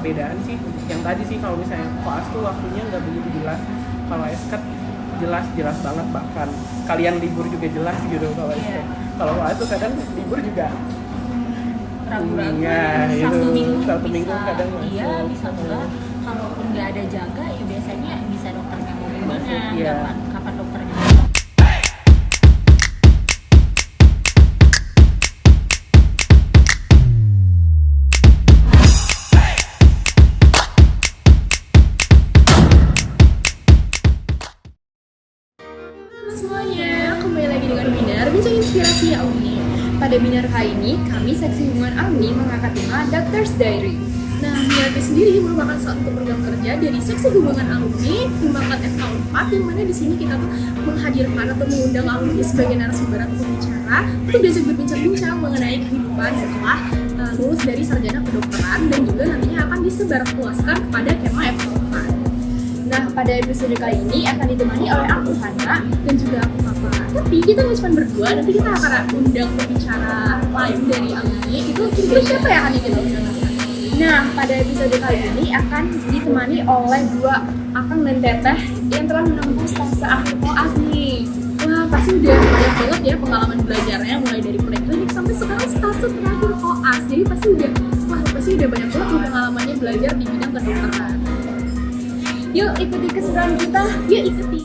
perbedaan sih yang tadi sih, kalau misalnya koas tuh waktunya nggak begitu jelas, kalau esket jelas banget, bahkan kalian libur juga jelas gitu. Kalau esket, kalau koas tuh kadang libur juga ragu-ragu. Satu minggu kadang masuk. Iya, bisa juga. Kalaupun nggak ada jaga, ya biasanya bisa dokternya mau gimana, Iya. kapan dokternya. Semuanya, kembali lagi dengan Binar Bincang Inspirasi Alumni. Pada Binar kali ini, kami Seksi Hubungan Alumni mengangkat tema Doctor's Diary. Nah, Binar sendiri merupakan suatu program kerja dari Seksi Hubungan Alumni Timbangan FK4, yang mana di sini kita tuh menghadirkan atau mengundang alumni sebagai narasumber atau pembicara untuk diajak berbincang-bincang mengenai kehidupan setelah lulus dari sarjana kedokteran, dan juga nantinya akan disebarluaskan kepada Kema FK4. Nah, pada episode kali ini akan ditemani oleh aku Hana dan juga aku Papa. Tapi kita nggak cuma berdua, nanti kita akan undang pembicara lain dari alumni. Itu kira-kira siapa ya Hani gitu? Nah, pada episode kali ini akan ditemani oleh dua akang dan teteh yang telah menempuh stase akhir koas nih. Wah, pasti udah banyak banget ya pengalaman belajarnya, mulai dari preklinik sampai sekarang stase terakhir koas. Jadi pasti udah banyak banget nih pengalamannya belajar di bidang kedokteran. Yuk ikuti keseruan kita, yuk ikuti.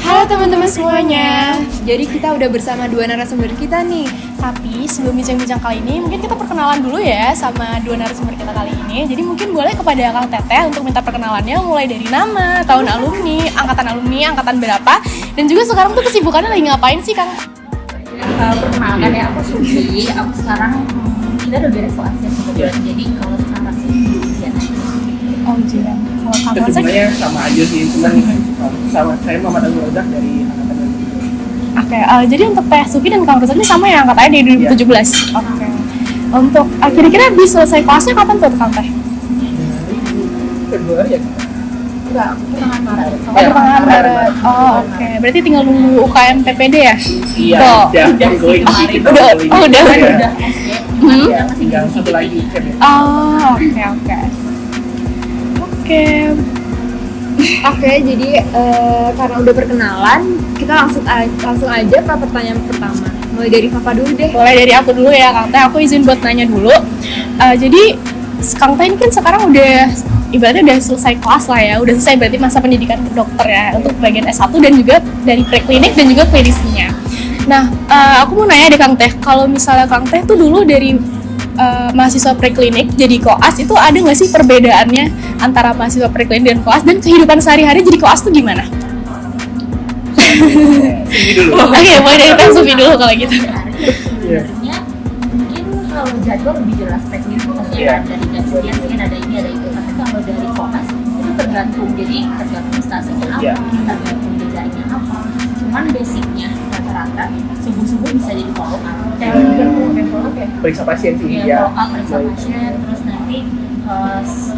Halo teman-teman semuanya. Jadi kita udah bersama dua narasumber kita nih. Tapi sebelum bincang-bincang kali ini, mungkin kita perkenalan dulu ya sama dua narasumber kita kali ini. Jadi mungkin boleh kepada Kang Teteh untuk minta perkenalannya, mulai dari nama, tahun alumni, angkatan berapa, dan juga sekarang tuh kesibukannya lagi ngapain sih Kang? Perkenalkan ya, aku Sufi. Aku sekarang kita udah beres koas ya sebetulnya. Jadi kalau sekarang sih ujian aja. Oh ujian. Kalau Kang Rosek? Sebenarnya sama aja sih, cuman sama saya Muhammad Abdul Razak dari angkatan 2017. Oke, jadi untuk Teh Sufi dan Kang Rosek ini sama ya angkatannya di 2017? Oke. Untuk kira-kira bisa selesai kelasnya kapan tuh Kang Teh? Februari ya kita? Enggak, pertengahan Maret. Oh, pertengahan Maret. Oh, oke. Berarti tinggal nunggu UKM PPD ya? Iya, Tuh. udah going sih kita. Udah. Udah Ya. SG. Hmm? Masih Tinggal di satu lagi kan ya. Oh, oke. Oke, jadi karena udah perkenalan, kita langsung aja ke pertanyaan pertama. Mulai dari Papa dulu deh. Boleh dari aku dulu ya Kang Teh, aku izin buat nanya dulu. Jadi Kang Teh ini kan sekarang udah ibaratnya udah selesai kelas lah ya, udah selesai berarti masa pendidikan ke dokter ya, untuk bagian S1 dan juga dari preklinik dan juga klinisnya. Nah, aku mau nanya deh Kang Teh, kalau misalnya Kang Teh tuh dulu dari mahasiswa preklinik jadi koas, itu ada nggak sih perbedaannya antara mahasiswa preklinik dan koas, dan kehidupan sehari-hari jadi koas tuh gimana? Ini dulu. Oke, mulai dari Teh Sufi dulu kalau gitu. Sebenarnya mungkin kalau jadwal lebih jelas teknis maksudnya Iya. dari sekian ada ini ada itu, tapi kalau dari koas itu tergantung, jadi tergantung stasiunnya apa, Iya. tergantung desainnya apa. Cuman basicnya rata-rata subuh bisa jadi follow up. Follow up ya. Periksa pasien sih Iya, ya. follow up periksa pasien, terus nanti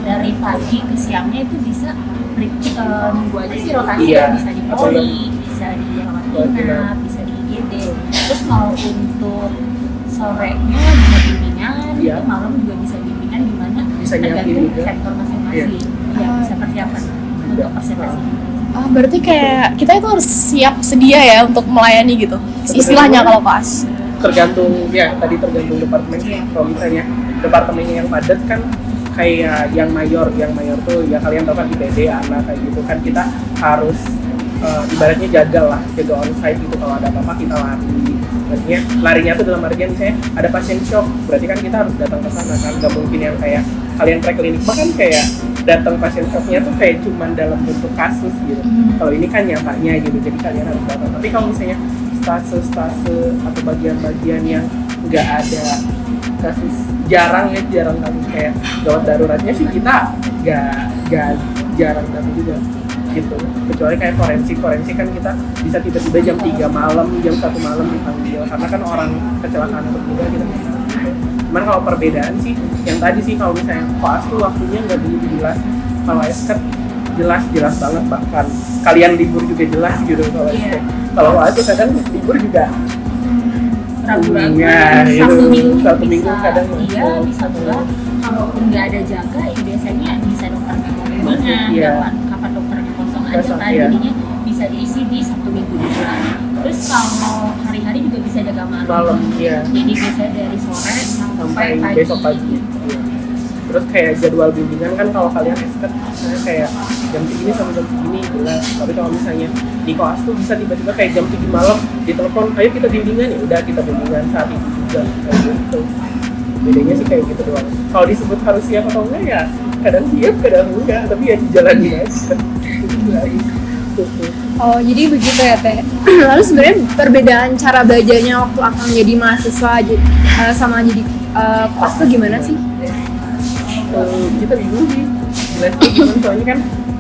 dari pagi ke siangnya itu bisa nunggu aja sih rotasi, Iya. bisa di poli, bisa di rawat inap, bisa di IGD. Terus kalau untuk sorenya bisa bimbingan, Iya. itu malam juga bisa bimbingan, gimana Bisa nyiapin tergantung juga. sektor masing-masing. Iya, bisa persiapan untuk presentasi. Berarti kayak kita itu harus siap sedia ya untuk melayani gitu, istilahnya kalau koas. Tergantung ya, tadi tergantung departemen sih. Kalau misalnya departemennya yang padat kan kayak yang mayor tuh ya kalian tahu kan IPD anak kayak gitu kan, kita harus ibaratnya jaga on site gitu. Kalau ada apa-apa kita lari, maksudnya larinya tuh dalam artian misalnya ada pasien shock, berarti kan kita harus datang ke sana kan, nggak mungkin yang kayak kalian preklinik bahkan kayak datang pasien shocknya tuh kayak cuman dalam bentuk kasus gitu. Kalau ini kan nyatanya gitu, jadi kalian harus datang. Tapi kalau misalnya stase atau bagian-bagian yang nggak ada kasus, jarang kasus kayak gawat daruratnya sih kita nggak jarang datang juga gitu. Kecuali kayak forensik kan kita bisa tiba-tiba jam 3 malam, jam 1 malam dipanggil karena kan orang kecelakaan atau juga gitu. Cuman kalau perbedaan sih yang tadi sih, kalau misalnya koas tuh waktunya nggak begitu jelas, kalau esket jelas banget, bahkan kalian libur juga jelas gitu. Kalau esket, kalau koas tuh kadang libur juga Ragu-ragu, ya, satu minggu bisa, kadang iya masuk. bisa juga. kalaupun nggak ada jaga ya biasanya bisa dokternya mau bimbingan, Iya. kapan dokternya kosong aja Kosong, kan, iya. jadinya bisa diisi di Sabtu Minggu juga. Terus kalau hari-hari juga bisa jaga Malam, iya. jadi bisa dari sore sampai pagi. besok pagi. Iya. Terus kayak jadwal bimbingan kan kalau kalian esket misalnya kayak jam segini sampai jam segini jelas. Tapi kalau misalnya di koas tuh bisa tiba-tiba kayak jam 7 malam ditelepon, ayo kita bimbingan, ya udah kita bimbingan saat itu juga kayak gitu. Bedanya sih kayak gitu doang. Kalau disebut harus siap atau enggak ya kadang siap kadang enggak, tapi ya dijalanin aja. Itu aja. Oh, jadi begitu ya, Teh. Lalu sebenarnya perbedaan cara belajarnya waktu Akang jadi mahasiswa sama jadi koas tuh gimana sih? Kita bingung sih jelasnya gimana, soalnya kan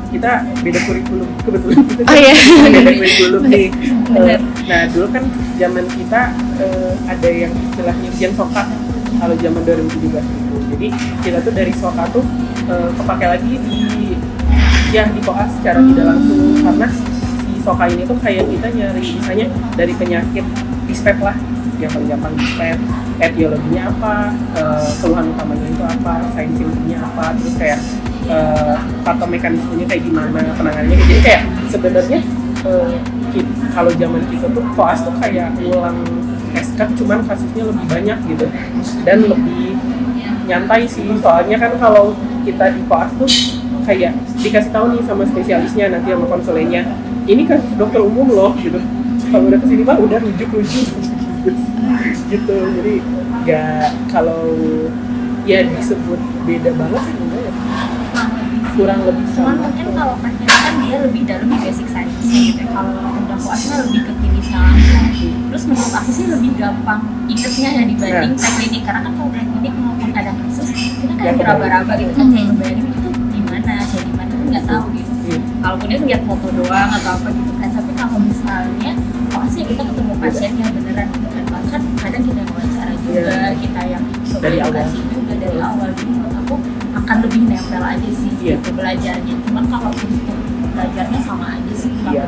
kita beda kurikulum kebetulan kita Oh, iya. beda kurikulum nih. Bener. Nah dulu kan zaman kita ada yang istilahnya ujian SOKA kalau zaman 2017 itu. Jadi kita tuh dari SOKA tuh kepake lagi di koas secara tidak langsung, karena si SOKA ini tuh kayak kita nyari misalnya dari penyakit dispep lah, yang paling gampang dispep, etiologinya apa, keluhan utamanya itu apa, sign symptomnya apa, terus kayak patomekanismenya kayak gimana, penanganannya. Jadi kayak sebenarnya kalau zaman kita tuh koas tuh kayak ngulang SK, cuman kasusnya lebih banyak gitu dan lebih nyantai sih, soalnya kan kalau kita di koas tuh kayak dikasih tahu nih sama spesialisnya nanti sama konselennya, ini kasus dokter umum loh gitu, kalau udah kesini mah udah rujuk gitu. Jadi nggak, kalau ya disebut beda banget sih enggak ya, kurang lebih Cuman sama. mungkin kalau teknik kan dia lebih dalam di basic science gitu ya. Kalau udah koasnya lebih ke klinisnya langsung. Terus menurut aku sih lebih gampang ingetnya ya dibanding teknik, karena kan kalau teknik maupun ada kasus kita kan beraba-raba gitu kan, kayak ngebayangin itu gimana, kayak gimana tuh nggak tahu gitu. Kalaupun dia ngeliat foto doang atau apa gitu kan, tapi kalau misalnya koasnya kita ketemu pasiennya beneran gitu kan, bahkan kadang kita yang wawancara juga, kita yang Dari awal. edukasi juga dari awal. Jadi menurut aku akan lebih nempel aja sih gitu belajarnya. Cuman kalau untuk belajarnya sama aja sih. Iya.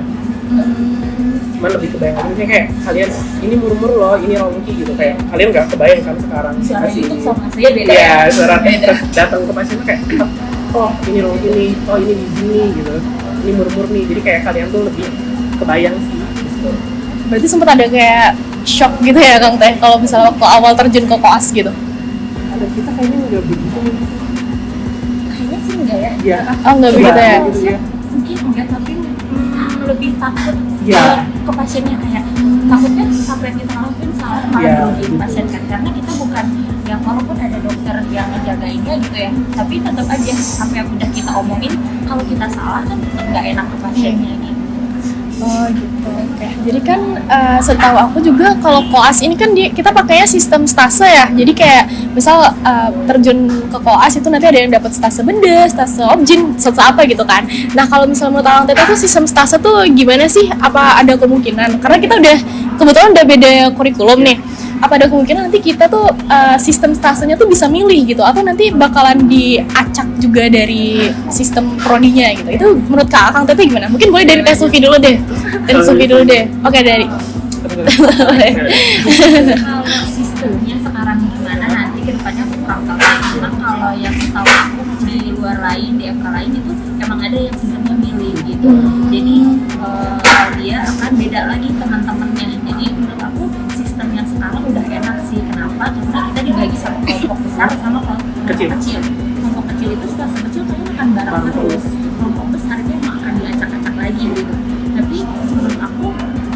Cuman lebih kebayang aja kayak kalian ini murmur loh, ini rongki gitu, kayak kalian nggak kebayang kan sekarang Suara masih YouTube sama saya beda. iya suara terus datang ke pasien tuh kayak oh ini rongki nih, oh ini di sini gitu, ini murmur nih, jadi kayak kalian tuh lebih kebayang sih gitu. Berarti sempat ada kayak shock gitu ya Kang Teh kalau misalnya waktu awal terjun ke koas gitu. Ada kita kayaknya nggak begitu Kayaknya sih enggak ya. ya. Oh, nggak begitu ya? Gitu ya. Mungkin enggak, tapi lebih takut Iya. ke pasiennya, kayak takutnya sampai kita lakuin salah malah Iya. merugiin pasien kan, karena kita bukan yang, walaupun ada dokter yang ngejagainnya gitu ya, tapi tetap aja sampai yang udah kita omongin kalau kita salah kan tetap nggak enak ke pasiennya gitu. Oh gitu, oke. Jadi kan setahu aku juga kalau koas ini kan kita pakainya sistem stase ya. Jadi kayak misal terjun ke koas itu nanti ada yang dapat stase benda, stase objin, stase apa gitu kan. Nah kalau misalnya menurut Kang Teh tuh sistem stase tuh gimana sih? Apa ada kemungkinan? Karena kita udah kebetulan udah beda kurikulum nih. Apa ada kemungkinan nanti kita tuh sistem stasenya tuh bisa milih gitu, atau nanti bakalan diacak juga dari sistem prodinya gitu? Itu menurut Kang Teh gimana? Mungkin boleh dari Teh Sufi dulu deh. Dari Sufi dulu deh. Oke, dari. Kalau sistemnya sekarang gimana nanti kedepannya aku kurang tahu. Cuman kalau yang tahu aku di luar lain, di FK lain itu emang ada yang sistemnya milih gitu. Jadi dia akan beda lagi teman-temannya. Jadi menurut aku sistem yang sekarang udah enak sih. Kenapa? Karena kita dibagi sama kelompok besar sama kelompok kecil. Kelompok kecil itu setelah kecil kayaknya akan bareng terus. Kelompok besarnya emang akan diacak-acak lagi gitu. Tapi menurut aku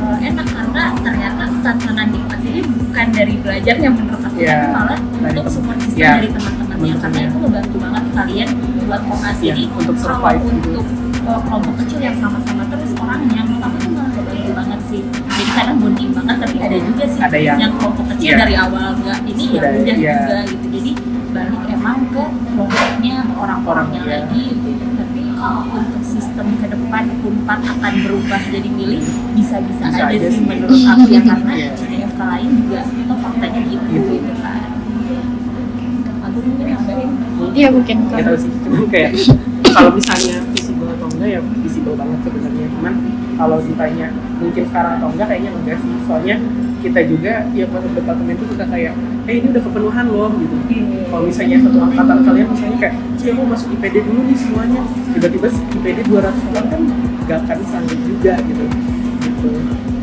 enak karena ternyata tantangan di kelas ini bukan dari belajarnya menurut aku, tapi malah untuk support system dari teman-temannya, karena itu ngebantu banget kalian buat koas. Jadi untuk kalau survive untuk kelompok kecil yang sama-sama terus orangnya, menurut aku tuh malah ngebantu banget sih. Jadi kadang bonding banget, tapi ada juga sih Ada yang kelompok kecil dari awal nggak ini ya Sudah, udah iya. juga gitu. Jadi balik emang ke kelompoknya, ke orang-orangnya lagi gitu. Tapi kalau untuk sistem ke depan Unpad akan berubah jadi milih, bisa-bisa Bisa aja aja sih sih. menurut aku ya, karena Iya. di FK lain juga itu faktanya gitu kan. Aku mungkin nambahin. Iya mungkin. Nggak tahu sih, cuma kayak kalau misalnya visible atau enggak ya visible banget sebenarnya. Cuman kalau ditanya mungkin sekarang atau enggak, kayaknya enggak sih. Soalnya kita juga yang masuk departemen itu suka kayak, ini udah kepenuhan loh gitu. Kalau misalnya satu angkatan kalian misalnya kayak, aku masuk IPD dulu nih semuanya. Tiba-tiba IPD 200 orang kan gak akan sanggup juga gitu.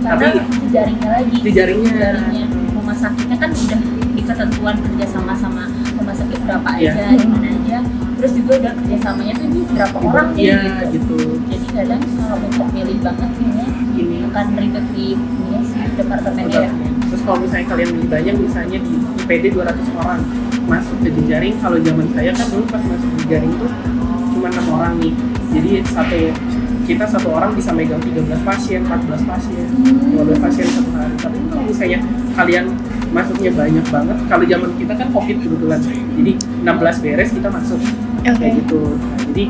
Karena jaringnya lagi. Di jaringnya. Rumah sakitnya kan udah di ketentuan kerja sama rumah sakit berapa Iya. aja, di mana aja. Terus juga udah kerjasamanya tuh ini berapa orang nih Iya, gitu. gitu. Jadi kadang kalau untuk milih banget kayaknya Ini akan ribet di ini sih departemen ya. Terus kalau misalnya kalian lebih banyak, misalnya di IPD 200 orang masuk ke jejaring, kalau zaman saya kan dulu pas masuk jejaring tuh cuma 6 orang nih. Jadi kita satu orang bisa megang 13 pasien, 14 pasien, 15 pasien satu hari. Tapi kalau misalnya kalian masuknya banyak banget, kalau zaman kita kan COVID kebetulan, jadi 16 beres kita masuk. Kayak gitu. Nah, jadi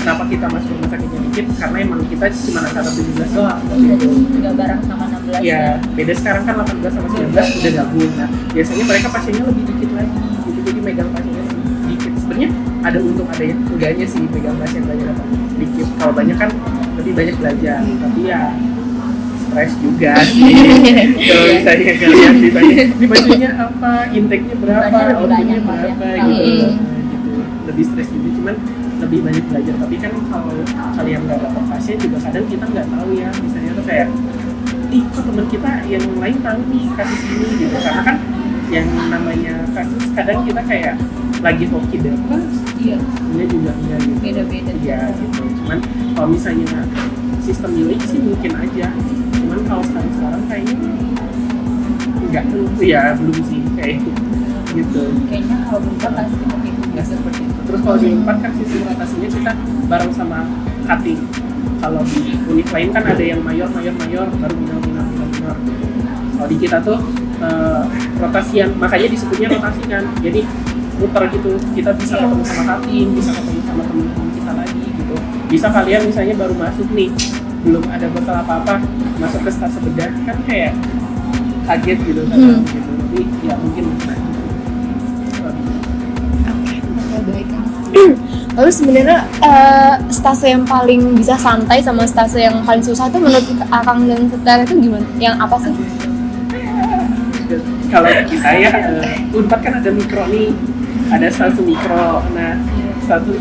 kenapa kita masuk rumah sakitnya dikit? Karena emang kita cuma angkatan 17 doang. Jadi nggak bareng sama 16 Ya, beda sekarang kan 18 sama 19 udah gabung. Nah, biasanya mereka pasiennya lebih dikit lagi gitu. Jadi megang pasiennya lebih dikit. Sebenarnya ada untung ada yang enggaknya sih megang pasien banyak atau dikit. Kalau banyak kan lebih banyak belajar. Tapi ya stres juga sih. Kalau misalnya kalian ditanya, ini bajunya apa, intake-nya berapa, Bebannya lebih output-nya banyak, berapa ya. gitu. Gitu. Lebih stres gitu, cuman lebih banyak belajar. Tapi kan kalau kalian nggak dapat pasien juga kadang kita nggak tahu ya. Misalnya tuh kayak, kok teman kita yang lain tahu nih kasus ini gitu. Karena kan yang namanya kasus kadang kita kayak lagi hoki dapat, Iya, dia juga enggak gitu. beda-beda. Iya gitu. Cuman kalau misalnya sistem milik sih mungkin aja. Cuman kalau sekarang kayaknya enggak, ya belum sih kayak gitu. Kayaknya kalau bentar pasti mungkin Nggak seperti itu. Terus kalau di Unpad kan sistem rotasinya kita bareng sama cutting. Kalau di univ lain kan ada yang mayor, baru minor. Kalau di kita tuh rotasian, makanya disebutnya rotasi kan. Jadi muter gitu, kita bisa ketemu sama cutting, bisa ketemu sama teman-teman kita lagi gitu. Bisa kalian misalnya baru masuk nih, belum ada bekal apa-apa, masuk ke stase bedah kan kayak kaget gitu kan. Gitu. Jadi ya mungkin Baik. Lalu sebenarnya stase yang paling bisa santai sama stase yang paling susah itu menurut Akang dan Setel itu gimana? Yang apa sih? kalau kita ya Unpad kan ada mikro nih, ada stase mikro. Nah,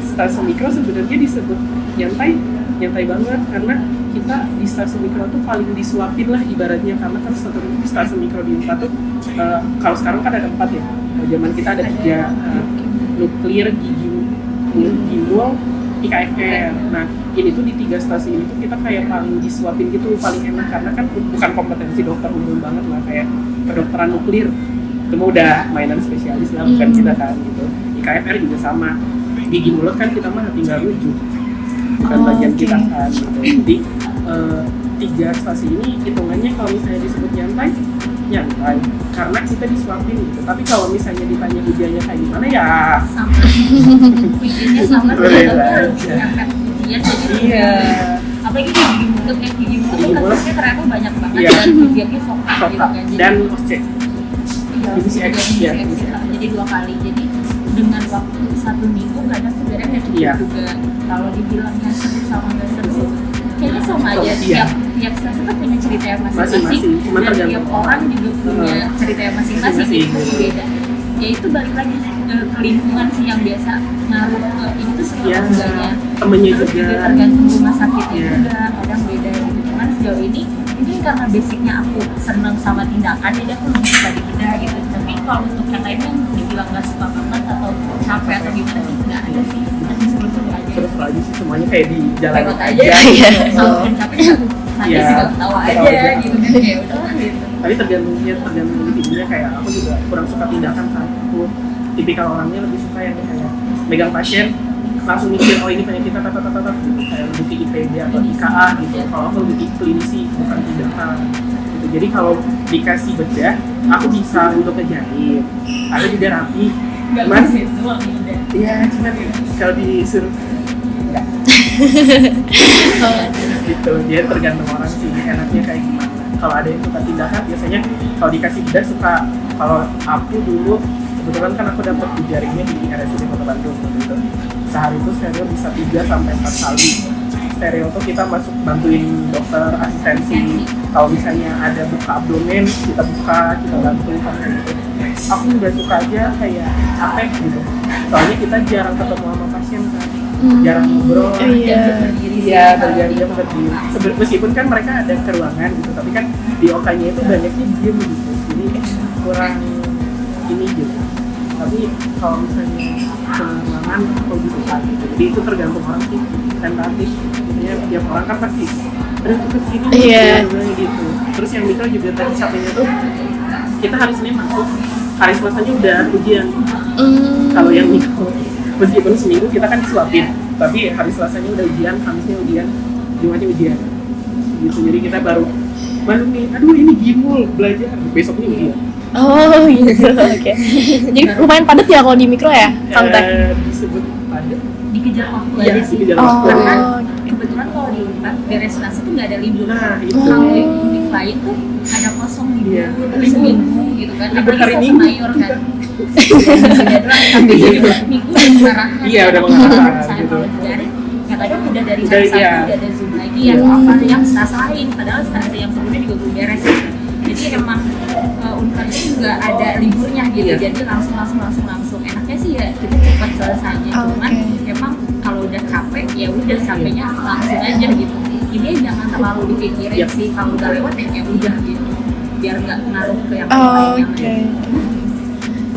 stase mikro sebenarnya disebut nyantai banget karena kita di stase mikro tuh paling disuapin lah ibaratnya, karena kan stase mikro di Unpad tuh kalau sekarang kan ada 4 ya. Kalau zaman kita ada 3, nuklir, gimul, IKFR. Nah, ini tuh di 3 stasi ini tuh kita kayak paling disuapin gitu, paling enak karena kan bukan kompetensi dokter umum banget lah, kayak kedokteran nuklir itu mah udah mainan spesialis lah, bukan kita kan gitu. IKFR juga sama, gigi mulut kan kita mah tinggal rujuk, bukan bagian kita kan gitu. Jadi 3 stasi ini hitungannya kalau misalnya disebut nyantai karena kita disuapin gitu. Tapi kalau misalnya ditanya ujiannya kayak gimana ya sama ujiannya sama Boleh tapi lah. harus ngangkat ujian jadi iya apalagi di gigi mulut Gigi kan mulut. kasusnya ternyata banyak banget Iya. dan ujiannya sokak gitu kotak kan. Jadi dan OSCE. iya, divisi X, ujiannya iya, divisi divisi X, jadi 2 kali. Jadi dengan waktu 1 minggu kadang sebenarnya nggak cukup Iya. juga. Kalau dibilangnya seru sama nggak seru kayaknya sama aja. Iya. Tiap stase tuh punya cerita yang masing-masing, Masing-masing, cuma dan tergantung tiap orang juga punya cerita yang masing-masing, Masing-masing. itu pasti beda. Ya itu balik lagi ke lingkungan sih yang biasa ngaruh ke ini tuh sih Iya. enggaknya. Temennya Terus juga. tergantung rumah sakitnya Iya. juga kadang beda gitu. Cuman sejauh ini mungkin karena basicnya aku seneng sama tindakan jadi aku lebih suka di bedah gitu. Tapi kalau untuk yang lainnya yang dibilang nggak suka banget atau capek atau gimana sih nggak ada sih. Masih seru-seru aja. Seru-seru aja sih, semuanya kayak di jalan Lewat aja aja gitu. walaupun capek nanti Iya. sih ketawa Ketawa aja aja. gitu kan kayak udah gitu. Tapi tergantung individunya, kayak aku juga kurang suka tindakan kan. Aku tipikal orangnya lebih suka yang kayak megang pasien langsung mikir oh ini penyakitnya tata gitu, kayak lebih ke IPD atau IKA gitu. Kalau aku lebih ke klinisi bukan tindakan gitu. Jadi kalau dikasih bedah aku bisa untuk ngejahit, aku juga rapi. Nggak Cuman gitu doang udah. iya, cuman kalau disuruh enggak gitu. Dia tergantung orang sih enaknya kayak gimana. Kalau ada yang suka tindakan biasanya kalau dikasih bedah suka. Kalau aku dulu kebetulan kan aku dapat di jaringnya di RSUD Kota Bandung gitu. sehari itu steril bisa 3 sampai 4 kali. Steril tuh kita masuk bantuin dokter asistensi, kalau misalnya ada buka abdomen kita buka, kita bantu kayak gitu. Aku nggak suka aja kayak capek gitu, soalnya kita jarang ketemu sama pasien kan, jarang ngobrol. Iya, berjam-jam berdiri. Meskipun kan mereka ada ke ruangan gitu, tapi kan di OK-nya itu banyaknya diem gitu, jadi kurang ini gitu. Tapi kalau misalnya ke ruangan aku lebih suka gitu. Jadi itu tergantung orang sih, tentatif. Maksudnya tiap orang kan pasti terus ke sini gitu. Terus yang mikro juga tadi capeknya tuh kita hari Senin masuk, hari Selasanya udah ujian. Kalau yang mikro meskipun seminggu kita kan disuapin, tapi hari Selasanya udah ujian, Kamisnya ujian, Jumatnya ujian gitu. Jadi kita baru nih, aduh ini gimul belajar, besoknya ujian. Oh gitu, oke. Jadi lumayan padat ya kalau di mikro ya, Kang Teh? Disebut padat, dikejar waktu iya, aja sih. dikejar waktu. Karena kebetulan kalau di Unpad beres nasi tuh nggak ada libur. Nah, itu. Kalau di univ lain tuh ada kosong libur, Iya. terus seminggu gitu kan. Libur hari Apalagi Minggu Mayor kan. Tapi minggu udah marahan. Iya, udah marahan, Saya gitu. kalau dijaring kadang udah dari Udah, hari Sabtu iya. udah ada Zoom lagi yang apa yang selesain, padahal stase yang sebelumnya juga belum beres. Jadi emang Unpad itu juga ada liburnya gitu, Iya. jadi langsung. Enaknya sih ya kita cepat selesainya, cuman emang kalau udah capek ya udah capeknya langsung aja gitu. Ini jangan terlalu dipikirin Iya. sih, kalau udah lewat ya udah gitu, biar nggak ngaruh ke yang Oh, lain. oke.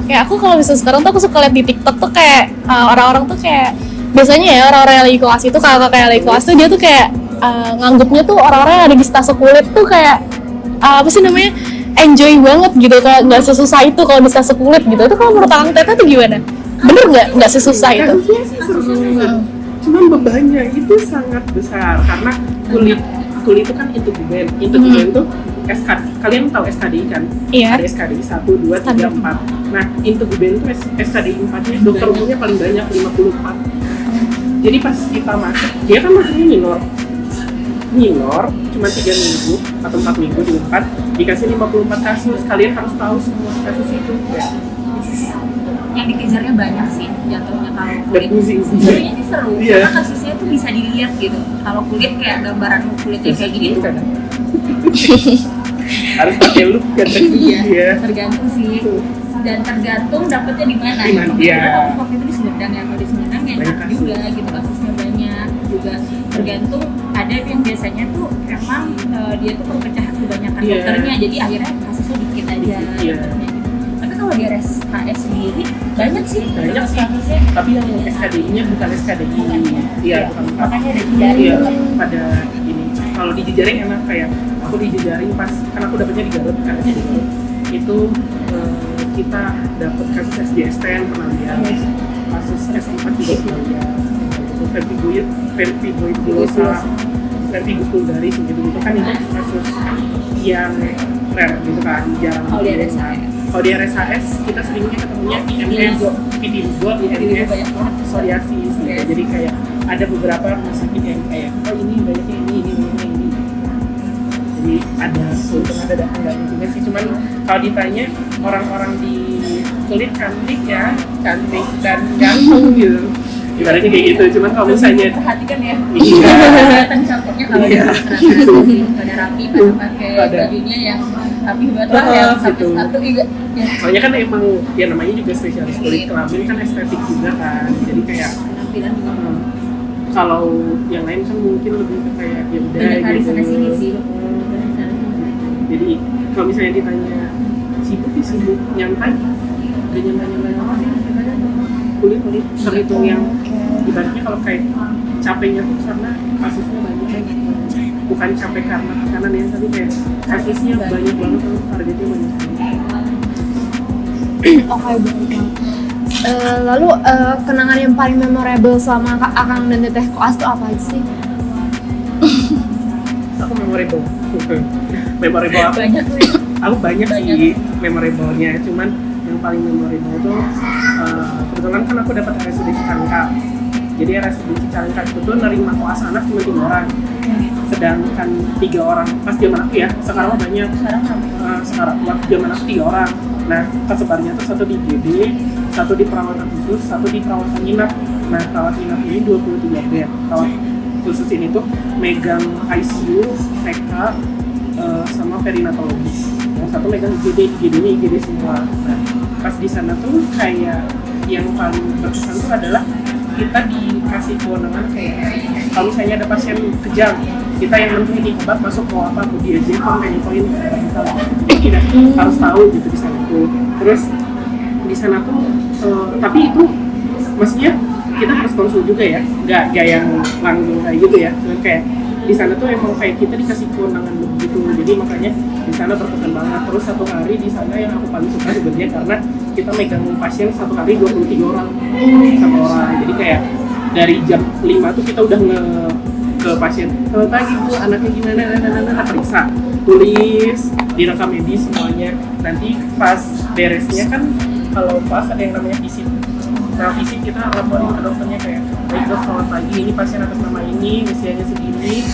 Kayak aku kalau misalnya sekarang tuh aku suka lihat di TikTok tuh kayak orang-orang tuh kayak biasanya ya orang-orang yang lagi kelas itu kakak yang lagi kelas tuh dia tuh kayak nganggupnya tuh orang-orang yang ada di stase kulit tuh kayak apa sih namanya enjoy banget gitu, kayak nggak sesusah itu kalau di stase kulit gitu. Itu kalau menurut Kang Teta tuh gimana? Bener nggak sesusah itu? Harusnya sih seru, cuman bebannya itu sangat besar karena kulit itu kan integumen tuh SKD, kalian tahu SKDI kan? Iya. Ada SKDI 1, 2, 3, 4. Nah, integumen itu SKDI 4-nya dokter umumnya paling banyak 54. Jadi pas kita masuk, dia kan masuknya minor cuma 3 minggu atau 4 minggu di 4 dikasih 54 kasus. Kalian harus tahu semua kasus itu ya. Yang dikejarnya banyak sih jatuhnya kalau Dan kulit. pusing sih. Sebenarnya sih seru, Iya. karena kasusnya tuh bisa dilihat gitu. Kalau kulit kayak gambaran kulitnya kayak gini tuh Kadang. Harus pakai look kan? Iya. tergantung sih, dan tergantung dapetnya di mana. Di mana, Kebetulan iya. aku waktu itu di Sumedang ya, kalau di Sumedang ya Banyak enak kasus. juga gitu, kasusnya banyak juga. Tergantung, ada yang biasanya tuh emang dia tuh perpecahan kebanyakan Iya. dokternya, jadi akhirnya kasusnya dikit aja. Iya. dokternya gitu. Tapi kalau di RSHS sendiri banyak sih. Banyak sih. kasusnya. Tapi yang SKDI-nya bukan SKDI. Iya, bukan empat. Makanya ada jejaring. Iya, pada ini. Kalau di jejaring enak, kayak aku di jejaring pas, kan aku dapetnya di Garut kan, di Garut. Itu kita dapet kasus SJSTN pernah lihat, kasus S4 juga pernah lihat, vertigoid bulosa, vertigus vulgaris gitu kan, itu kasus yang rare gitu kan, jarang. Kalau di RSHS. Kalau di RSHS kita seringnya ketemunya IMS, vitiligo, IMS, banyak banget. psoriasis gitu. Yes. Jadi kayak ada beberapa rumah sakit yang kayak oh ini banyaknya ini. Jadi ada untung ada dan enggak untungnya sih. Cuman kalau ditanya orang-orang di kulit cantik ya, cantik dan ganteng gitu. Ibaratnya kayak gitu. Cuman kalau misalnya Perhatikan ya. Iya. Kelihatan contohnya kalau Iya. pada rapi, pada pakai Pada. bajunya yang rapi banget lah, yang gitu. satu juga. Ya. soalnya kan emang ya namanya juga spesialis kulit kelamin kan estetik juga kan. Jadi kayak Penampilan juga kalau yang lain kan mungkin lebih ke kayak ya udah banyak hari gitu. sana sini sih. Jadi kalau misalnya ditanya sibuk sih sibuk, nyantai gak nyantai apa sih katanya kulit terhitung yang ibaratnya kalau kayak capeknya tuh karena kasusnya banyak, bukan capek karena tekanan ya, tapi kayak kasusnya banyak banget tuh, targetnya banyak. Oke, baik. Lalu kenangan yang paling memorable selama Akang dan Teteh koas itu apa aja sih? Aku memorable apa? Banyak tuh. Aku banyak sih memorable-nya, cuman yang paling memorable tuh kebetulan kan aku dapat RSUD Cicalengka. Jadi RSUD Cicalengka itu tuh nerima koas anak cuma 3 orang, sedangkan 3 orang pas zaman aku ya, sekarang banyak. Sekarang waktu zaman aku 3 orang. Nah, kesebarnya tuh 1 di IGD, 1 di perawatan khusus, 1 di perawatan inap. Nah rawat inap ini 23 bed. Rawat khusus ini tuh megang ICU, VK, sama perinatologis. Yang satu megang IGD-nya IGD semua. Nah pas di sana tuh kayak yang paling berkesan tuh adalah kita dikasih kewenangan kayak kalau misalnya ada pasien kejang, kita yang nentuin nih obat masuk mau apa, mau diajekan, penitoin, kita harus tahu gitu di sana tuh. Terus di sana tuh tapi itu maksudnya kita harus konsul juga ya, nggak yang langsung kayak gitu ya. Cuman kayak di sana tuh emang kayak kita dikasih kewenangan begitu, jadi makanya di sana berkesan banget. Terus satu hari di sana yang aku paling suka sebenarnya karena kita megang pasien satu hari 23 orang sama orang, jadi kayak dari jam 5 tuh kita udah ke pasien, selamat pagi bu, anaknya gimana, periksa, tulis, direkam medis semuanya. Nanti pas beresnya kan kalau pas ada yang namanya visit. Nah visit kita laporin ke dokternya kayak, baik dok selamat pagi, ini pasien atas nama ini, usianya segini,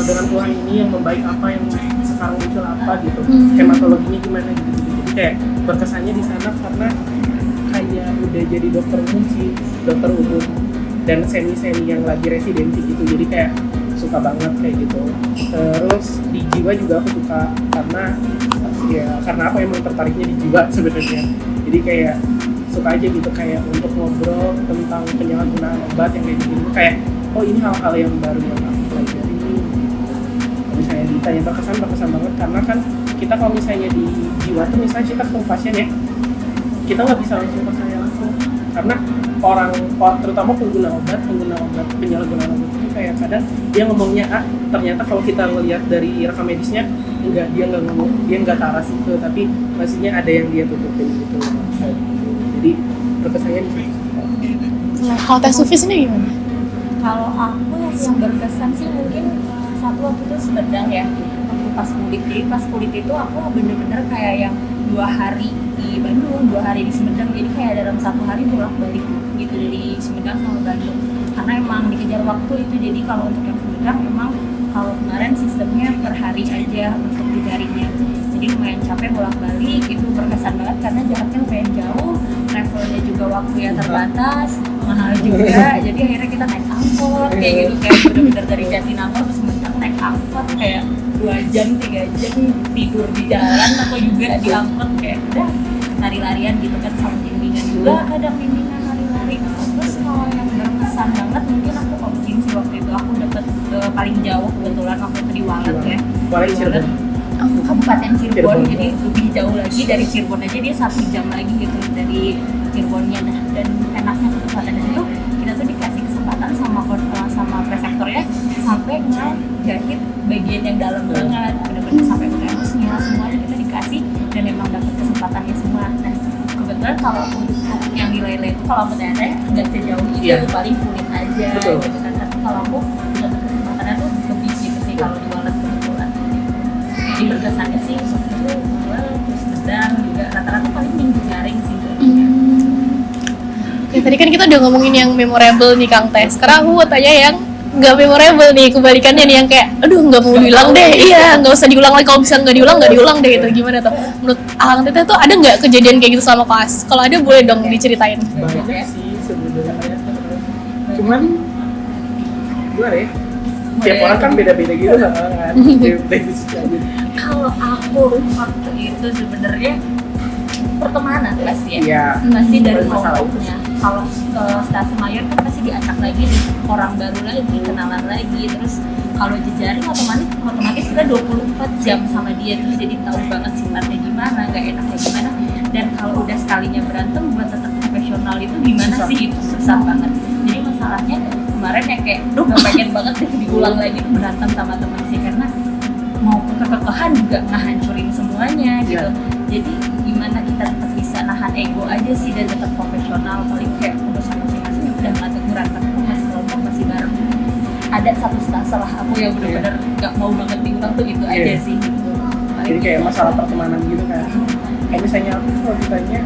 dengan keluhan ini yang membaik apa, yang sekarang muncul apa gitu, hematologinya gimana gitu. Jadi kayak berkesannya di sana karena kayak udah jadi dokter umum sih, dokter umum dan semi yang lagi residensi gitu, jadi kayak suka banget kayak gitu. Terus di jiwa juga aku suka karena aku emang tertariknya di jiwa sebenarnya, jadi kayak suka aja gitu kayak untuk ngobrol tentang penyalahgunaan obat yang kayak gitu, kayak oh ini hal-hal yang baru yang aku pelajari. Kalau misalnya ditanya berkesan banget karena kan kita kalau misalnya di jiwa tuh misalnya kita ketemu pasien ya, kita nggak bisa langsung percaya langsung karena orang terutama pengguna obat penyalahgunaan obat itu kayak kadang dia ngomongnya ternyata kalau kita ngelihat dari rekam medisnya dia nggak ngomong, dia nggak ke arah situ, tapi maksudnya ada yang dia tutupin gitu. Jadi berkesannya di situ. Kalau tes Sufis ini gimana? Kalau aku yang berkesan sih mungkin satu waktu itu Sumedang ya, waktu pas kulit. Jadi pas kulit itu aku bener-bener kayak yang 2 hari di Bandung, 2 hari di Sumedang. Jadi kayak dalam 1 hari bolak-balik gitu dari Sumedang sama Bandung. Karena emang dikejar waktu itu. Jadi kalau untuk yang Sumedang emang kalau kemarin sistemnya per hari aja untuk dijarinya. Jadi lumayan capek bolak-balik, itu berkesan banget karena jaraknya lumayan jauh, travelnya juga waktunya terbatas, mahal juga. Jadi akhirnya kita naik angkot kayak gitu, kayak bener-bener dari Jatinangor terus naik angkot kayak 2 jam, 3 jam tidur di jalan atau juga di angkot kayak udah lari-larian gitu kan, sama bimbingan juga, kadang bimbingan lari-lari. Terus kalau yang berkesan banget mungkin aku coaching sih waktu itu, aku dapet paling jauh kebetulan waktu itu di Walet ya. Walet Kabupaten Cirebon, jadi lebih jauh lagi dari Cirebon aja, dia 1 jam lagi gitu dari Cirebonnya. Nah, dan enaknya kesempatan itu kita tuh dikasih kesempatan sama presektornya sampai ngejahit bagian yang dalam banget, benar-benar sampai berembusnya semuanya kita dikasih dan memang dapat kesempatannya semua. Nah kebetulan kalau untuk yang di Lele itu kalau aku daerah nggak sejauh itu, paling kulit aja gitu kan. Tapi kalau aku dapat kesempatannya tuh lebih gitu sih kalau di Walet kebetulan. Jadi berkesannya sih waktu itu terus sedang juga rata-rata paling minggu jaring sih. Oke, tadi kan kita udah ngomongin yang memorable nih Kang Teh. Sekarang aku mau tanya yang nggak memorable nih, kebalikannya nih yang kayak aduh nggak mau diulang deh, iya nggak usah diulang lagi, kalau bisa nggak diulang deh gitu. Gimana tuh menurut Kang Teh tuh ada nggak kejadian kayak gitu selama kelas? Kalau ada boleh dong diceritain. Banyak sih sebenarnya, cuman gimana ya, tiap orang kan beda-beda gitu kan. Kalau aku waktu itu sebenarnya pertemanan pasti ya, Iya. pasti dari Masalah itu. kelompoknya. Kalau ke stase mayor kan pasti diacak lagi nih, orang baru lagi, kenalan lagi. Terus kalau jejaring otomatis kita 24 jam sama dia, terus jadi tahu banget sifatnya gimana, nggak enaknya gimana. Dan kalau udah sekalinya berantem buat tetap profesional itu gimana Susah. sih, itu susah banget. Jadi masalahnya kemarin ya kayak gak pengen banget deh diulang lagi berantem sama teman sih, karena mau kekekohan juga ngehancurin semuanya gitu. Jadi gimana kita tetap bisa nahan ego aja sih dan tetap profesional, paling kayak urusan masing-masing udah nggak teguran, tapi masih kelompok masih bareng. Ada satu stase lah aku yang benar-benar nggak mau banget diulang tuh itu aja sih gitu. Jadi kayak masalah pertemanan gitu kan. Kayak misalnya aku kalau ditanya,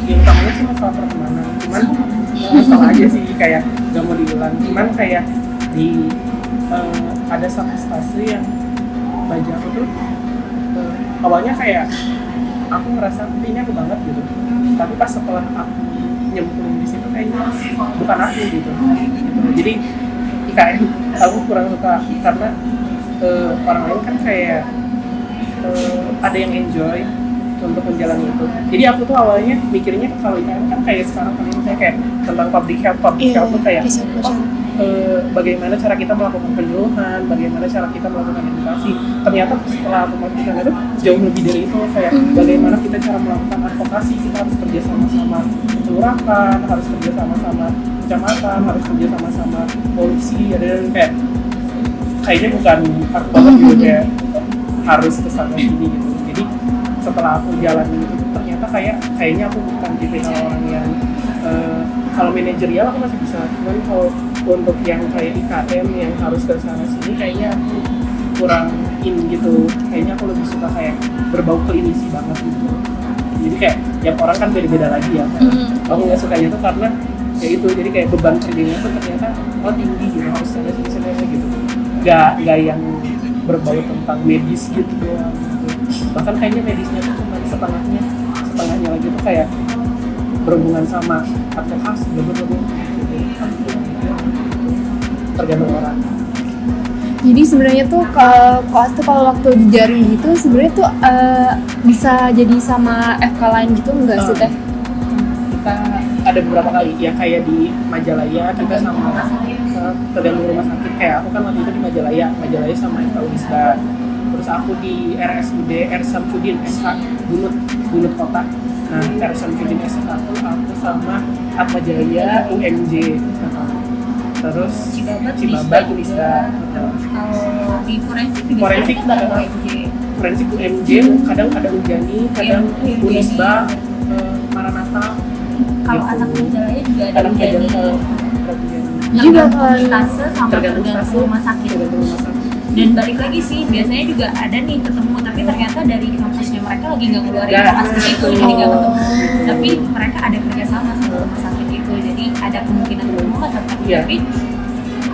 yang utamanya sih masalah pertemanan, cuman masalah aja sih kayak gak mau diulang. Cuman kayak di ada satu stase yang baju aku tuh awalnya kayak aku ngerasa ini aku banget gitu, tapi pas setelah aku nyemplung di situ kayaknya bukan aku gitu. Jadi IKN aku kurang suka karena orang lain kan kayak ada yang enjoy untuk menjalani itu. Jadi aku tuh awalnya mikirnya kalau IKN kan kayak sekarang kan kayak tentang public health tuh kayak bagaimana cara kita melakukan penyuluhan, bagaimana cara kita melakukan edukasi. Ternyata setelah aku masuk sana itu jauh lebih dari itu, kayak bagaimana kita cara melakukan advokasi. Kita harus kerja sama-sama kelurahan, harus kerja sama-sama kecamatan, harus kerja sama-sama polisi. Dan kayaknya bukan aku banget gitu, kayak harus kesana sini gitu. Jadi setelah aku jalanin itu ternyata kayaknya aku bukan tipikal orang yang kalau manajerial aku masih bisa, cuman kalau untuk yang kayak IKM yang harus ke sana sini kayaknya aku kurang gitu. Kayaknya aku lebih suka kayak berbau klinisi banget gitu. Jadi kayak yang orang kan beda-beda lagi ya. Aku nggak sukanya tuh karena kayak itu, jadi kayak beban kerjanya tuh ternyata tinggi gitu, harus sana sini gitu. Gak yang berbau tentang medis gitu doang gitu. Bahkan kayaknya medisnya tuh cuma setengahnya lagi tuh kayak berhubungan sama advokasi gitu. Tergantung orang. Jadi sebenarnya tuh koas tuh kalau waktu jejaring gitu sebenarnya tuh bisa jadi sama FK lain gitu enggak sih Teh? Kita ada beberapa kali ya, kayak di Majalaya kita sama tergantung rumah sakit. Kayak aku kan waktu itu di Majalaya sama FK Unisda. Terus aku di RSUD R. Samsudin SH Bunut Kota. Nah, R. Samsudin SH aku sama Atma Jaya UMJ. Terus Cibabat Unisda. Kalau di forensik forensik UMJ, kadang ada Ujani, kadang Unisba, Maranatha. Kalau anak Majalaya juga ada Anak Ujani. Juga Stase sama tergantung rumah sakit. Dan balik lagi sih, biasanya juga ada nih ketemu, tapi ternyata dari kampusnya mereka lagi nggak ngeluarin koas ke situ, jadi nggak ketemu. Tapi mereka ada kerjasama sama rumah sakit itu, jadi ada kemungkinan ketemu lah tetap. Tapi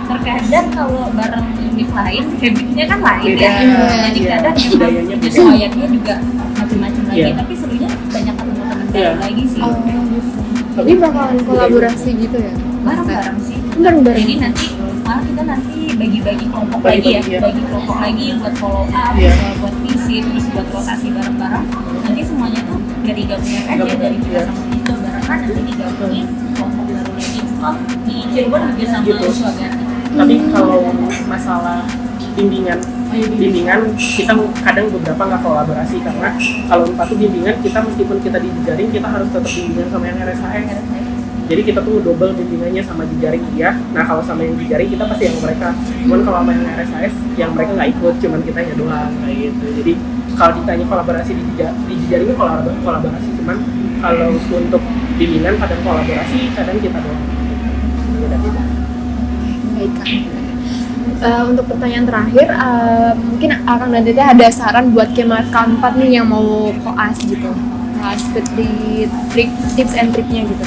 terkadang kalau bareng univ lain, habitnya kan lain ya. Jadi kadang emang penyesuaiannya juga macam-macam lagi. Tapi sebenarnya banyak ketemu teman baru lagi sih. Jadi bakalan kolaborasi gitu ya? Bareng-bareng sih. Bareng-bareng. Jadi malah kita nanti bagi-bagi kelompok lagi ya, bagi kelompok lagi buat follow up, buat visit, terus buat rotasi bareng-bareng. Nanti semuanya tuh dari gabungan aja, dari kita sama itu barengan, nanti digabungin kelompok baru lagi. Oh, di Cirebon juga sama Suagati. Tapi kalau masalah bimbingan kita kadang beberapa nggak kolaborasi, karena kalau empat tuh bimbingan kita meskipun kita di jejaring kita harus tetap bimbingan sama yang RSAS. Jadi kita tuh double bimbingannya sama jejaring dia. Nah kalau sama yang jejaring kita pasti yang mereka. Cuman kalau sama yang RSAS yang mereka nggak ikut, cuman kitanya doang kayak gitu. Jadi kalau ditanya kolaborasi di jejaringnya kolaborasi, cuman kalau untuk bimbingan kadang kolaborasi, kadang kita doang. Beda-beda. Baik. Untuk pertanyaan terakhir, mungkin Akang dan Teteh ada saran buat Kemas K4 nih yang mau koas gitu, seperti tips and triknya gitu.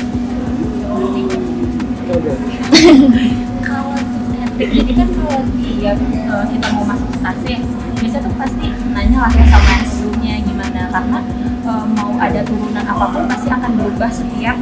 Kalau jadi kan kalau kita mau masuk stase, biasa tuh pasti nanya lah ya sama SU-nya gimana, karena mau ada turunan apapun pasti akan berubah setiap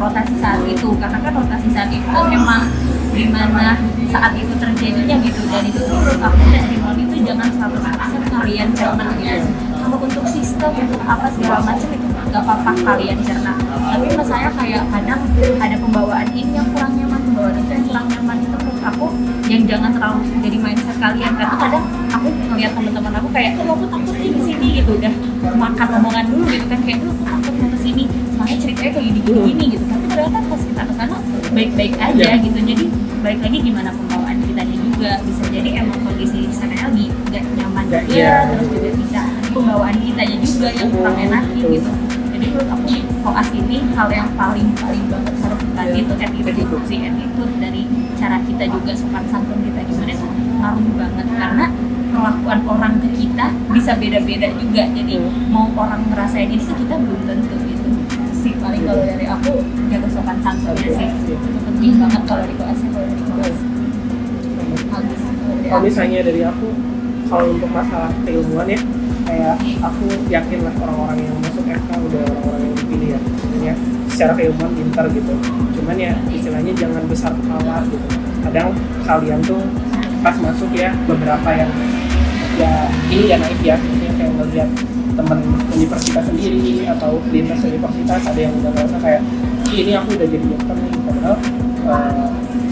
rotasi saat itu, karena kan rotasi saat itu memang gimana saat itu terjadinya gitu. Dan itu menurut aku testimoni itu jangan 100% kalian cerna ya. Kalau untuk sistem, untuk apa segala macam itu nggak apa-apa kalian cerna, tapi menurut saya kayak kadang ada pembawaan ini yang kurang nyaman, pembawaan itu yang kurang nyaman. Itu menurut aku yang jangan terlalu jadi mindset kalian, karena kadang aku ngeliat teman-teman aku kayak aku takut nih di sini gitu, udah makan omongan dulu gitu kan, kayak aku takut mau kesini, makanya ceritanya kayak gini gitu. Tapi ternyata pas kita kesana baik-baik aja gitu. Jadi balik lagi gimana pembawaan kitanya juga, bisa jadi emang kondisi di sana lagi gak nyaman juga, terus juga bisa pembawaan kitanya juga yang kurang enakin gitu. Jadi menurut aku di koas ini hal yang paling banget harus kita itu attitude dari cara kita juga, sopan santun kita gimana itu ngaruh banget, karena perlakuan orang ke kita bisa beda-beda juga. Jadi mau orang ngerasain ini sih kita belum tentu gitu sih. Paling kalau dari aku jaga sopan santunnya sih itu penting banget kalau di koas. Kalau misalnya dari aku, kalau untuk masalah keilmuan ya, kayak aku yakin lah orang-orang yang masuk FK udah orang-orang yang dipilih ya. secara keilmuan pintar gitu, cuman ya istilahnya jangan besar kepala gitu. Kadang kalian tuh pas masuk ya beberapa yang ya ini ya naif ya, maksudnya kayak ngeliat teman universitas sendiri atau lintas universitas ada yang udah ngerasa kayak ini aku udah jadi dokter nih, padahal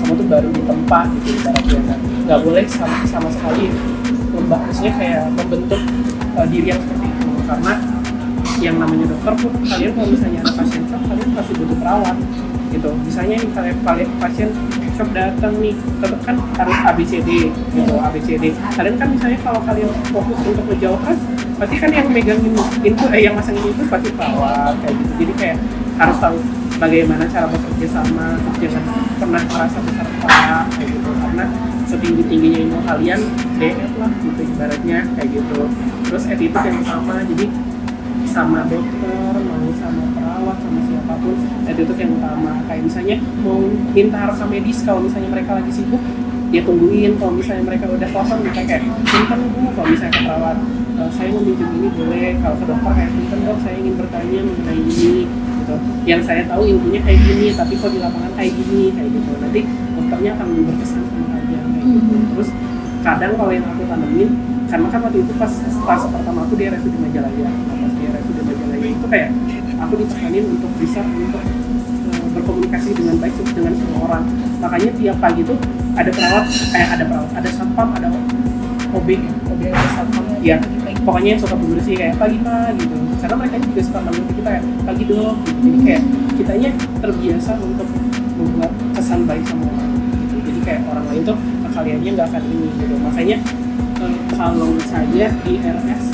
kamu tuh baru di tempat gitu ibaratnya. Nggak boleh sama sekali maksudnya kayak membentuk diri yang seperti itu, karena yang namanya dokter pun kalian kalau misalnya ada pasien shock kalian pasti butuh perawat gitu. Misalnya kalian pasien shock datang nih, tetap kan harus ABCD gitu, ABCD. Kalian kan misalnya kalau kalian fokus untuk ngejauh kas, pasti kan yang megangin yang masangin itu pasti perawat kayak gitu. Jadi kayak harus tahu bagaimana cara bekerja sama, jangan pernah merasa besar kepala kayak gitu, karena setinggi-tingginya ilmu kalian DF lah gitu ibaratnya kayak gitu. Terus attitude yang utama, jadi sama dokter, mau sama perawat, sama siapapun attitude yang utama. Kayak misalnya mau minta rekam medis kalau misalnya mereka lagi sibuk, dia tungguin. Kalau misalnya mereka udah kosong, kita kayak punten bu, kalau misalnya ke perawat saya mau minjem ini boleh. Kalau ke dokter kayak punten dok, saya ingin bertanya mengenai ini gitu. Yang saya tahu ilmunya kayak gini, tapi kok di lapangan kayak gini kayak gitu. Nanti dokternya akan berkesan sama kalian kayak gitu. Terus kadang kalau yang aku tanemin, karena kan waktu itu pas pertama aku di RSUD Majalaya, pas di RSUD Majalaya itu kayak aku ditekanin untuk bisa untuk berkomunikasi dengan baik dengan semua orang. Makanya tiap pagi tuh ada satpam, ada OB ada satpam ya, pokoknya yang suka bersih kayak pagi gitu, karena mereka juga suka manggil kita kayak pagi dok gitu. Jadi kayak kitanya terbiasa untuk membuat kesan baik sama orang gitu. Jadi kayak orang lain tuh kaliannya nggak akan ini gitu. Makanya kalau saya di RS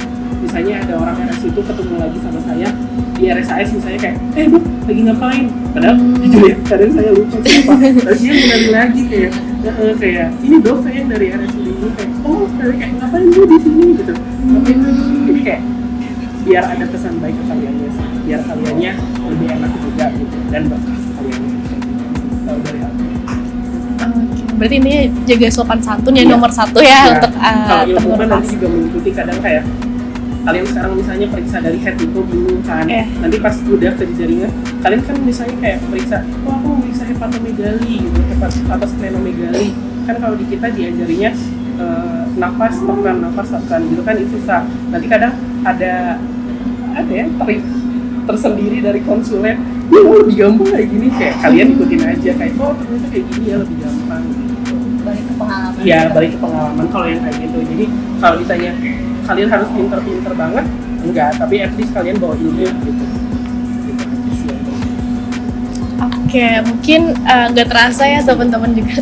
misalnya ada orang RS itu ketemu lagi sama saya di RSAS misalnya kayak dok lagi ngapain, padahal jujur ya kadang saya lupa siapa, terus dia mengenali lagi kayak ini dok saya yang dari RS ini kayak kayak ngapain bu di sini gitu. Jadi kayak biar ada pesan baik ke kaliannya sih, biar kaliannya lebih enak juga gitu dan berkah kaliannya. Tahu dari aku. Berarti ini jaga sopan santun ya nomor satu ya untuk kalau ilmu kan nanti juga mengikuti. Kadang kayak kalian sekarang misalnya periksa dari head itu bingung kan, nanti pas udah ke jaringan kalian kan misalnya kayak periksa, aku mau periksa hepatomegali gitu, hepatosplenomegali kan. Kalau di kita diajarinya nafas tekan gitu kan, itu susah. Nanti kadang ada ya trik tersendiri dari konsulen, lebih gampang kayak gini, kayak kalian ikutin aja kayak ternyata kayak gini ya lebih gampang gitu. Balik ke pengalaman. Iya, balik ke pengalaman kalau yang kayak gitu. Jadi kalau ditanya kalian harus pinter banget, enggak, tapi at least kalian bawa ilmu gitu. Oke, mungkin nggak terasa ya teman-teman juga.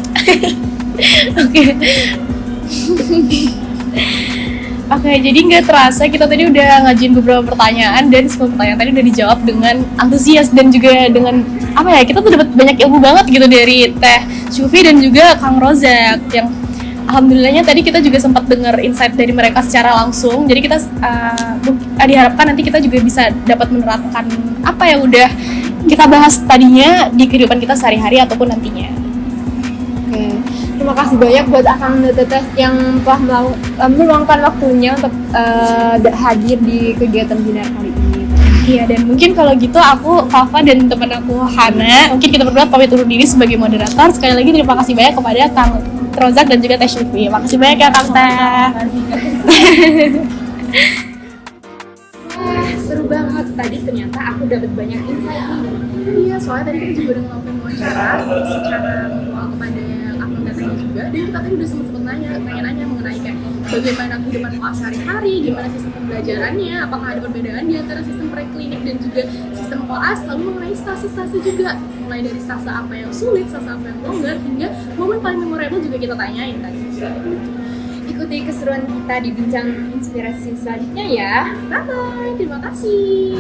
Oke, jadi nggak terasa kita tadi udah ngajuin beberapa pertanyaan dan semua pertanyaan tadi udah dijawab dengan antusias dan juga dengan kita tuh dapat banyak ilmu banget gitu dari Teh Syufi dan juga Kang Rozak yang alhamdulillahnya tadi kita juga sempat dengar insight dari mereka secara langsung. Jadi kita diharapkan nanti kita juga bisa dapat menerapkan apa yang udah kita bahas tadinya di kehidupan kita sehari-hari ataupun nantinya. Oke, terima kasih banyak buat Akang Teteh yang telah meluangkan waktunya untuk hadir di kegiatan Binar kali ini. Iya, dan mungkin kalau gitu aku, Fafa dan teman aku Hana, mungkin kita berdua pamit undur diri sebagai moderator. Sekali lagi terima kasih banyak kepada Kang Rozak dan juga Teh Syufi. Makasih banyak ya Kang Teh. Seru banget, tadi ternyata aku dapat banyak insight nih. Iya, soalnya tadi kita juga udah ngelakuin wawancara secara virtual kepada Akang Tetehnya juga, dan kita tadi udah sempet nanya mengenai kayak bagaimana kehidupan kelas sehari-hari, gimana sistem pembelajarannya, apakah ada perbedaan di antara sistem preklinik dan juga sistem koas, lalu mengenai stase-stase juga, mulai dari stase apa yang sulit, stase apa yang longgar, hingga momen paling memorable juga kita tanyain tadi. Ikuti keseruan kita di bincang inspirasi selanjutnya ya. Bye-bye, terima kasih.